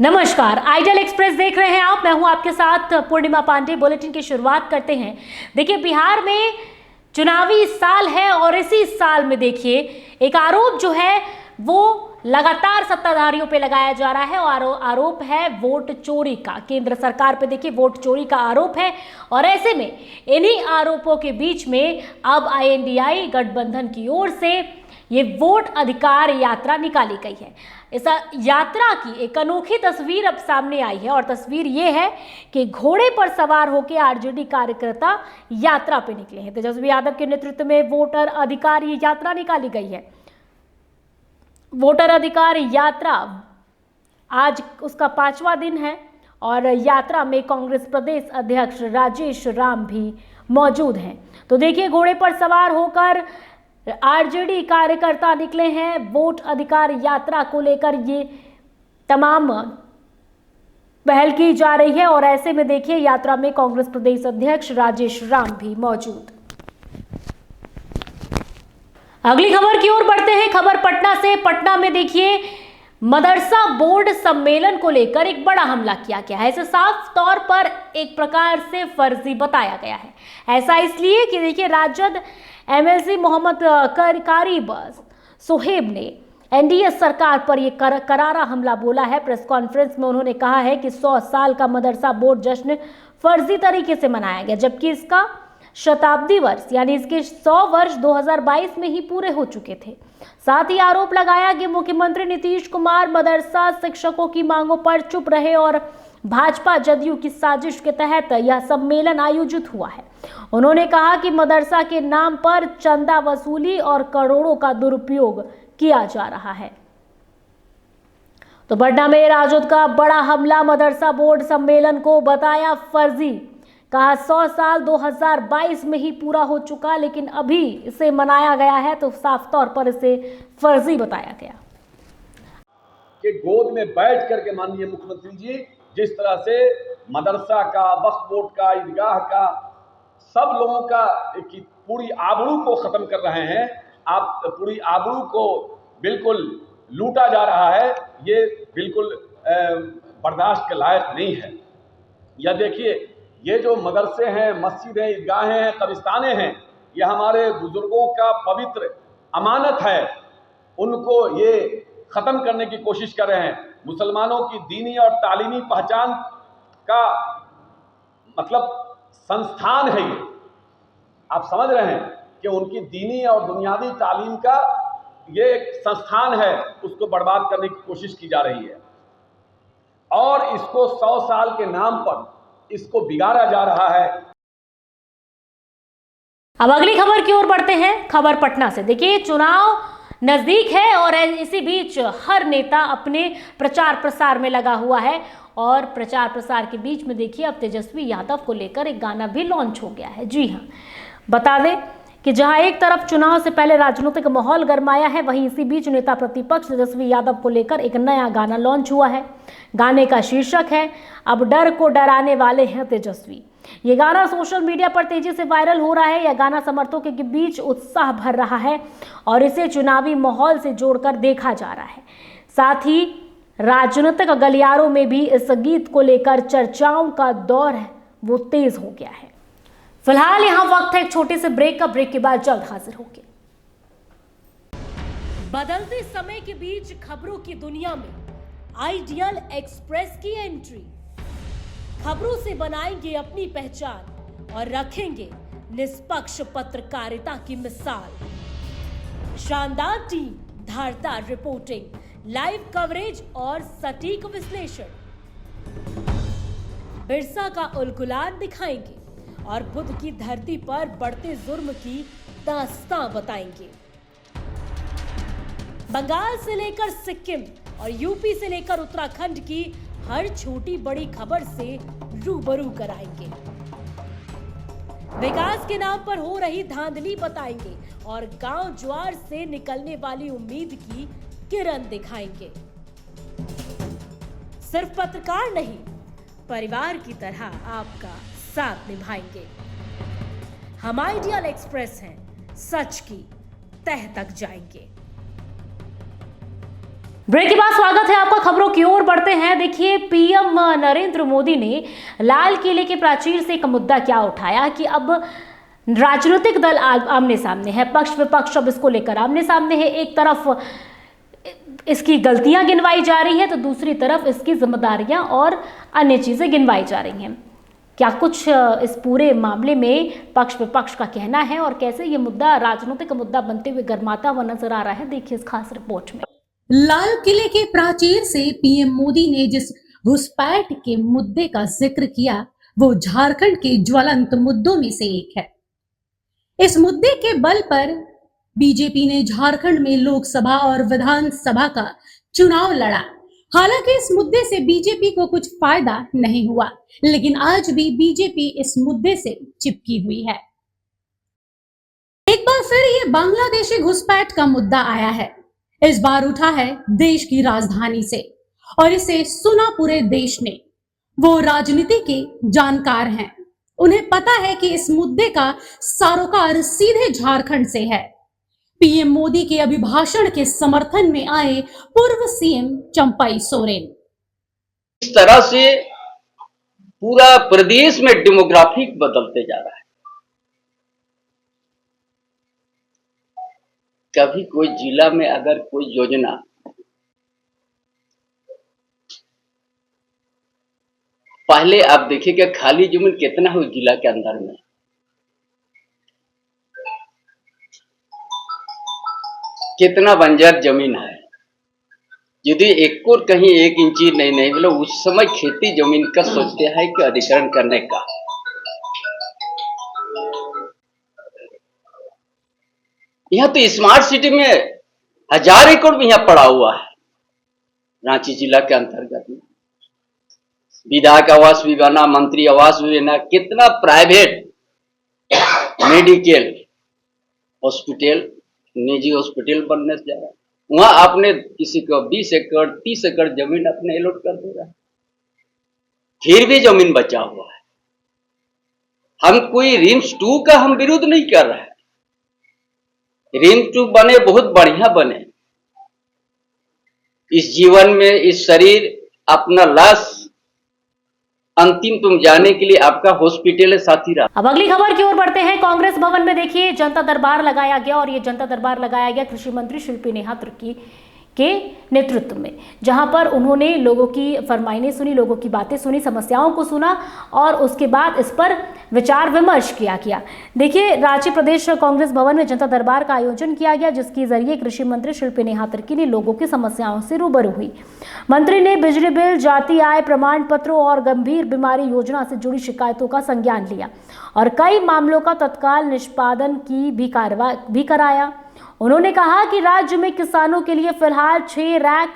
नमस्कार, ideal express देख रहे हैं आप। मैं हूं आपके साथ पूर्णिमा पांडे। बुलेटिन की शुरुआत करते हैं। देखिए, बिहार में चुनावी साल है और इसी साल में देखिए एक आरोप जो है वो लगातार सत्ताधारियों पे लगाया जा रहा है और आरोप है वोट चोरी का। केंद्र सरकार पे देखिए वोट चोरी का आरोप है और ऐसे में इन्हीं आरोपों के बीच में अब INDI गठबंधन की ओर से ये वोट अधिकार यात्रा निकाली गई है। इस यात्रा की एक अनोखी तस्वीर अब सामने आई है और तस्वीर ये है कि घोड़े पर सवार होकर RJD कार्यकर्ता यात्रा पे निकले हैं। तेजस्वी यादव के नेतृत्व में वोटर अधिकार ये यात्रा निकाली गई है। वोटर अधिकार यात्रा आज उसका 5वां दिन है और यात्रा में कांग्रेस प्रदेश अध्यक्ष राजेश राम भी मौजूद हैं। तो देखिए, घोड़े पर सवार होकर RJD कार्यकर्ता निकले हैं। वोट अधिकार यात्रा को लेकर ये तमाम पहल की जा रही है और ऐसे में देखिए यात्रा में कांग्रेस प्रदेश अध्यक्ष राजेश राम भी मौजूद। अगली खबर की ओर बढ़ते हैं। खबर पटना से। पटना में देखिए मदरसा बोर्ड सम्मेलन को लेकर एक बड़ा हमला किया गया है। इसे साफ तौर पर एक प्रकार से फर्जी बताया गया है। ऐसा इसलिए कि देखिए राजद MLC मोहम्मद कारिब सोहेब ने NDA सरकार पर यह करारा हमला बोला है। प्रेस कॉन्फ्रेंस में उन्होंने कहा है कि 100 साल का मदरसा बोर्ड जश्न फर्जी तरीके से मनाया गया, जबकि इसका शताब्दी वर्ष यानी इसके 100 वर्ष 2022 में ही पूरे हो चुके थे। साथ ही आरोप लगाया कि मुख्यमंत्री नीतीश कुमार मदरसा शिक्षकों की मांगों पर चुप रहे और भाजपा जदयू की साजिश के तहत यह सम्मेलन आयोजित हुआ है। उन्होंने कहा कि मदरसा के नाम पर चंदा वसूली और करोड़ों का दुरुपयोग किया जा रहा है। तो पटना में राजद का बड़ा हमला। मदरसा बोर्ड सम्मेलन को बताया फर्जी। कहा 100 साल 2022 में ही पूरा हो चुका, लेकिन अभी इसे मनाया गया है, तो साफ तौर पर इसे फर्जी बताया गया। कि गोद में बैठ करके माननीय मुख्यमंत्री जी जिस तरह से मदरसा का, वक्फ बोर्ड का, ईदगाह का, सब लोगों का की पूरी आबरू को खत्म कर रहे हैं। आप पूरी आबरू को बिल्कुल लूटा जा रहा है। ये बिल्कुल बर्दाश्त के लायक नहीं है। या देखिए, ये जो मदरसे हैं, मस्जिदें, ईदगाहें हैं, कब्रिस्तानें हैं, ये हमारे बुजुर्गों का पवित्र अमानत है। उनको ये ख़त्म करने की कोशिश कर रहे हैं। मुसलमानों की दीनी और तालीमी पहचान का मतलब संस्थान है ये। आप समझ रहे हैं कि उनकी दीनी और बुनियादी तालीम का ये एक संस्थान है, उसको बर्बाद करने की कोशिश की जा रही है और इसको 100 साल के नाम पर इसको बिगाड़ा जा रहा है। अब अगली खबर की ओर बढ़ते हैं। खबर पटना से। देखिए, चुनाव नजदीक है और इसी बीच हर नेता अपने प्रचार प्रसार में लगा हुआ है और प्रचार प्रसार के बीच में देखिए अब तेजस्वी यादव को लेकर एक गाना भी लॉन्च हो गया है। जी हाँ, बता दें कि जहां एक तरफ चुनाव से पहले राजनीतिक माहौल गरमाया है, वहीं इसी बीच नेता प्रतिपक्ष तेजस्वी यादव को लेकर एक नया गाना लॉन्च हुआ है। गाने का शीर्षक है अब डर को डराने वाले हैं तेजस्वी। ये गाना सोशल मीडिया पर तेजी से वायरल हो रहा है। यह गाना समर्थकों के बीच उत्साह भर रहा है और इसे चुनावी माहौल से जोड़कर देखा जा रहा है। साथ ही राजनीतिक गलियारों में भी इस गीत को लेकर चर्चाओं का दौर है वो तेज हो गया है। फिलहाल यहाँ वक्त है एक छोटे से ब्रेक का। ब्रेक के बाद जल्द हाजिर होंगे। बदलते समय के बीच खबरों की दुनिया में आइडियल एक्सप्रेस की एंट्री। खबरों से बनाएंगे अपनी पहचान और रखेंगे निष्पक्ष पत्रकारिता की मिसाल। शानदार टीम, धारदार रिपोर्टिंग, लाइव कवरेज और सटीक विश्लेषण। बिरसा का उलगुलान दिखाएंगे और बुद्ध की धरती पर बढ़ते जुर्म की दास्तां बताएंगे। बंगाल से लेकर सिक्किम और यूपी से लेकर उत्तराखंड की हर छोटी बड़ी खबर से रूबरू कराएंगे। विकास के नाम पर हो रही धांधली बताएंगे और गांव ज्वार से निकलने वाली उम्मीद की किरण दिखाएंगे। सिर्फ पत्रकार नहीं, परिवार की तरह आपका साथ निभाएंगे। हम आइडियल एक्सप्रेस हैं, सच की तह तक जाएंगे। ब्रेक के बाद स्वागत है आपका। खबरों की ओर बढ़ते हैं। देखिए, पीएम नरेंद्र मोदी ने लाल किले के प्राचीर से एक मुद्दा क्या उठाया कि अब राजनीतिक दल आमने सामने है, पक्ष विपक्ष अब इसको लेकर आमने सामने है। एक तरफ इसकी गलतियां गिनवाई जा रही है तो दूसरी तरफ इसकी जिम्मेदारियां और अन्य चीजें गिनवाई जा रही हैं। क्या कुछ इस पूरे मामले में पक्ष विपक्ष का कहना है और कैसे ये मुद्दा राजनीतिक मुद्दा बनते हुए गर्माता हुआ नजर आ रहा है, देखिए इस खास रिपोर्ट में। लाल किले के प्राचीर से पीएम मोदी ने जिस घुसपैठ के मुद्दे का जिक्र किया वो झारखंड के ज्वलंत मुद्दों में से एक है। इस मुद्दे के बल पर बीजेपी ने झारखंड में लोकसभा और विधानसभा का चुनाव लड़ा। हालांकि इस मुद्दे से बीजेपी को कुछ फायदा नहीं हुआ, लेकिन आज भी बीजेपी इस मुद्दे से चिपकी हुई है। एक बार फिर ये बांग्लादेशी घुसपैठ का मुद्दा आया है। इस बार उठा है देश की राजधानी से और इसे सुना पूरे देश ने। वो राजनीति के जानकार हैं, उन्हें पता है कि इस मुद्दे का सरोकार सीधे झारखंड से है। पीएम मोदी के अभिभाषण के समर्थन में आए पूर्व सीएम चंपाई सोरेन। इस तरह से पूरा प्रदेश में डेमोग्राफिक बदलते जा रहा है। कभी कोई जिला में अगर कोई योजना पहले आप देखिए कि खाली जमीन कितना हो जिला के अंदर में, कितना बंजर जमीन है। यदि एक और कहीं 1 इंची नहीं मतलब उस समय खेती जमीन का सोचते हैं कि अधिग्रहण करने का। यहाँ तो स्मार्ट सिटी में 1000 एकड़ में यहाँ पड़ा हुआ है। रांची जिला के अंतर्गत में विधायक आवास भी बना, मंत्री आवास भी बना, कितना प्राइवेट मेडिकल हॉस्पिटल, निजी हॉस्पिटल बनने से जा रहा है। वहां आपने किसी को 20 एकड़ 30 एकड़ जमीन अपने अलॉट कर दे रहा है, फिर भी जमीन बचा हुआ है। हम कोई रिम्स 2 का हम विरोध नहीं कर रहे हैं। रिम्स 2 बने, बहुत बढ़िया बने। इस जीवन में इस शरीर अपना लाश अंतिम तुम जाने के लिए आपका हॉस्पिटल साथी रहा। अब अगली खबर की ओर बढ़ते हैं। कांग्रेस भवन में देखिए जनता दरबार लगाया गया और ये जनता दरबार लगाया गया कृषि मंत्री शिल्पी नेहा तुर्की के नेतृत्व में, जहां पर उन्होंने लोगों की फरमाइशें सुनी, लोगों की बातें सुनी, समस्याओं को सुना और उसके बाद इस पर विचार विमर्श किया गया। देखिए, रांची प्रदेश कांग्रेस भवन में जनता दरबार का आयोजन किया गया, जिसके जरिए कृषि मंत्री शिल्पी नेहा तुर्की ने लोगों की समस्याओं से रूबरू हुई। मंत्री ने बिजली बिल, जाति आय प्रमाण पत्रों और गंभीर बीमारी योजना से जुड़ी शिकायतों का संज्ञान लिया और कई मामलों का तत्काल निष्पादन की भी कराया। उन्होंने कहा कि राज्य में किसानों के लिए फिलहाल 6 रैक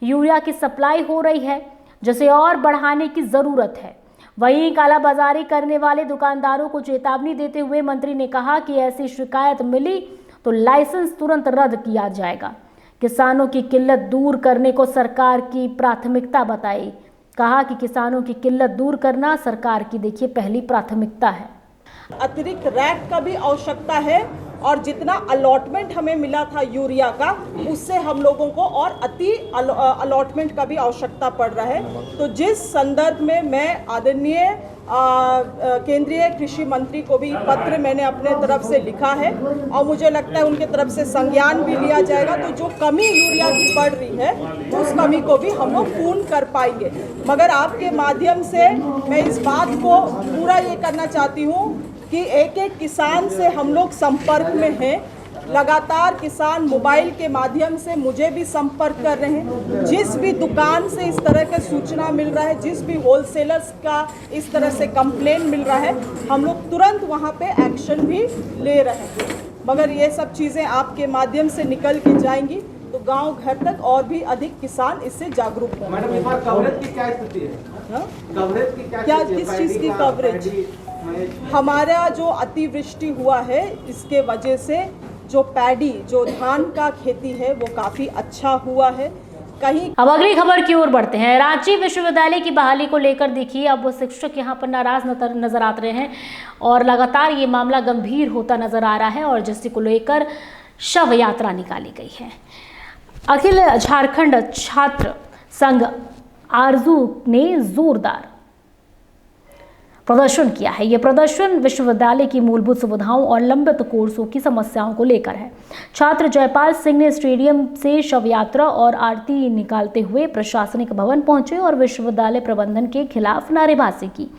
यूरिया की सप्लाई हो रही है, जिसे और बढ़ाने की जरूरत है। वहीं कालाबाजारी करने वाले दुकानदारों को चेतावनी देते हुए मंत्री ने कहा कि ऐसी शिकायत मिली तो लाइसेंस तुरंत रद्द किया जाएगा। किसानों की किल्लत दूर करने को सरकार की प्राथमिकता बताई। कहा कि किसानों की किल्लत दूर करना सरकार की देखिए पहली प्राथमिकता है। अतिरिक्त रैक का भी आवश्यकता है और जितना अलॉटमेंट हमें मिला था यूरिया का, उससे हम लोगों को और अलॉटमेंट का भी आवश्यकता पड़ रहा है। तो जिस संदर्भ में मैं आदरणीय केंद्रीय कृषि मंत्री को भी पत्र मैंने अपने तरफ से लिखा है और मुझे लगता है उनके तरफ से संज्ञान भी लिया जाएगा। तो जो कमी यूरिया की पड़ रही है उस कमी को भी हम लोग पूर्ण कर पाएंगे। मगर आपके माध्यम से मैं इस बात को पूरा ये करना चाहती हूँ कि एक एक किसान से हम लोग संपर्क में हैं। लगातार किसान मोबाइल के माध्यम से मुझे भी संपर्क कर रहे हैं। जिस भी दुकान से इस तरह के सूचना मिल रहा है, जिस भी होलसेलर्स का इस तरह से कंप्लेन मिल रहा है, हम लोग तुरंत वहाँ पे एक्शन भी ले रहे हैं। मगर ये सब चीज़ें आपके माध्यम से निकल के जाएंगी तो गांव घर तक और भी अधिक किसान इससे जागरूक होंगे। मैडम, इस बार कवरेज की क्या स्थिति है? कवरेज की क्या किस चीज़ की कवरेज? हमारा जो अतिवृष्टि हुआ है इसके वजह से जो पैडी, जो धान का खेती है वो काफ़ी अच्छा हुआ है। कहीं अब अगली खबर की ओर बढ़ते हैं। रांची विश्वविद्यालय की बहाली को लेकर देखिए अब वो शिक्षक यहाँ पर नाराज नजर आ रहे हैं और लगातार ये मामला गंभीर होता नजर आ रहा है और जिसको लेकर शव यात्रा निकाली गई है। अखिल झारखंड छात्र संघ आरजू ने जोरदार प्रदर्शन किया है। यह प्रदर्शन विश्वविद्यालय की मूलभूत सुविधाओं और लंबित कोर्सों की समस्याओं को लेकर है। छात्र जयपाल सिंह ने स्टेडियम से शव यात्रा और आरती निकालते हुए प्रशासनिक भवन पहुंचे और विश्वविद्यालय प्रबंधन के खिलाफ नारेबाजी की।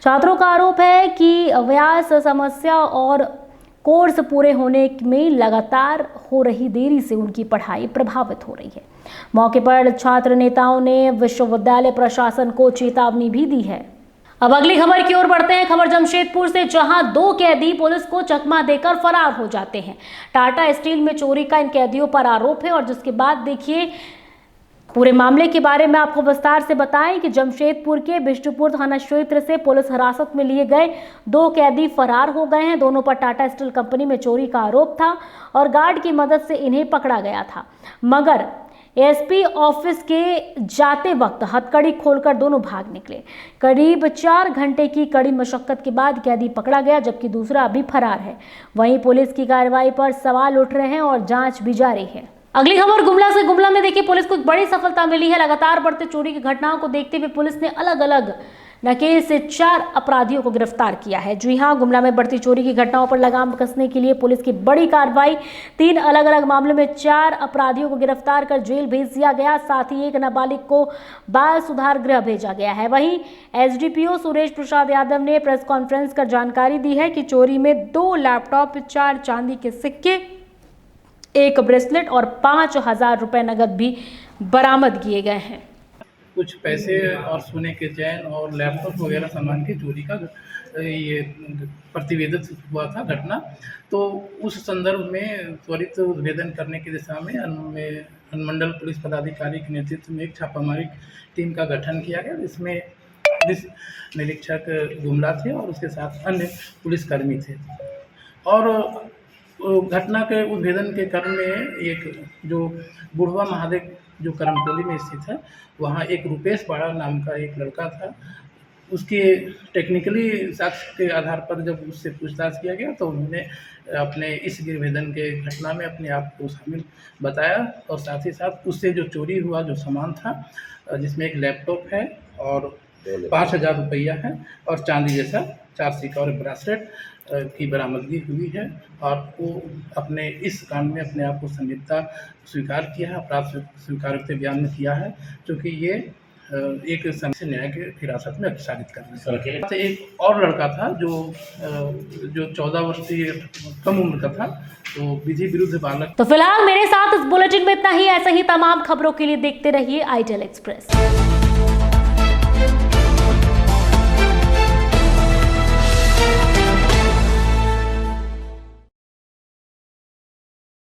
छात्रों का आरोप है कि अभ्यास समस्या और कोर्स पूरे होने में लगातार हो रही देरी से उनकी पढ़ाई प्रभावित हो रही है। मौके पर छात्र नेताओं ने विश्वविद्यालय प्रशासन को चेतावनी भी दी है। अब अगली खबर की ओर बढ़ते हैं। खबर जमशेदपुर से, जहां 2 कैदी पुलिस को चकमा देकर फरार हो जाते हैं। टाटा स्टील में चोरी का इन कैदियों पर आरोप है और जिसके बाद देखिए पूरे मामले के बारे में आपको विस्तार से बताएं कि जमशेदपुर के बिष्टुपुर थाना क्षेत्र से पुलिस हिरासत में लिए गए 2 कैदी फरार हो गए हैं। दोनों पर टाटा स्टील कंपनी में चोरी का आरोप था और गार्ड की मदद से इन्हें पकड़ा गया था, मगर एसपी ऑफिस के जाते वक्त हथकड़ी खोलकर दोनों भाग निकले। करीब 4 घंटे की कड़ी मशक्कत के बाद कैदी पकड़ा गया, जबकि दूसरा अभी फरार है। वहीं पुलिस की कार्रवाई पर सवाल उठ रहे हैं और जांच भी जारी है। अगली खबर गुमला से। गुमला में देखिए पुलिस को एक बड़ी सफलता मिली है। लगातार बढ़ते चोरी की घटनाओं को देखते हुए पुलिस ने अलग अलग नकेल से 4 अपराधियों को गिरफ्तार किया है। जी हां, गुमला में बढ़ती चोरी की घटनाओं पर लगाम कसने के लिए पुलिस की बड़ी कार्रवाई। 3 अलग अलग मामलों में 4 अपराधियों को गिरफ्तार कर जेल भेज दिया गया। साथ ही एक नाबालिग को बाल सुधार गृह भेजा गया है। वहीं एसडीपीओ सुरेश प्रसाद यादव ने प्रेस कॉन्फ्रेंस कर जानकारी दी है कि चोरी में 2 लैपटॉप, 4 चांदी के सिक्के, 1 ब्रेसलेट और 5,000 रुपए नगद भी बरामद किए गए हैं। कुछ पैसे और सोने के चैन और लैपटॉप वगैरह सामान की चोरी का ये प्रतिवेदित हुआ था घटना। तो उस संदर्भ में त्वरित उद्भेदन करने की दिशा में अनुमंडल पुलिस पदाधिकारी के नेतृत्व में एक छापामारी टीम का गठन किया गया। इसमें पुलिस निरीक्षक गुमला थे और उसके साथ अन्य पुलिसकर्मी थे। और घटना के उद्भेदन के क्रम में एक जो बुढ़वा महादेव जो करमटोली में स्थित है, वहाँ एक रुपेश पाड़ा नाम का एक लड़का था। उसके टेक्निकली साक्ष्य के आधार पर जब उससे पूछताछ किया गया तो उन्होंने अपने इस गिरभेदन के घटना में अपने आप को शामिल बताया और साथ ही साथ उससे जो चोरी हुआ जो सामान था, जिसमें एक लैपटॉप है और 5,000 रुपया है और चांदी जैसा 4 सिक्का और ब्रेसलेट की बरामदगी हुई है। और वो अपने इस कांड में अपने आप को संलिप्तता स्वीकार किया है, अपराध स्वीकारोक्ति बयान में किया है, क्योंकि ये एक संघ न्याय के हिरासत में अभिसारित करने से। एक और लड़का था जो 14 वर्षीय कम उम्र का था, तो विधि विरुद्ध बालक। तो फिलहाल मेरे साथ इस बुलेटिन में इतना ही। ऐसे ही तमाम खबरों के लिए देखते रहिए ITEL एक्सप्रेस।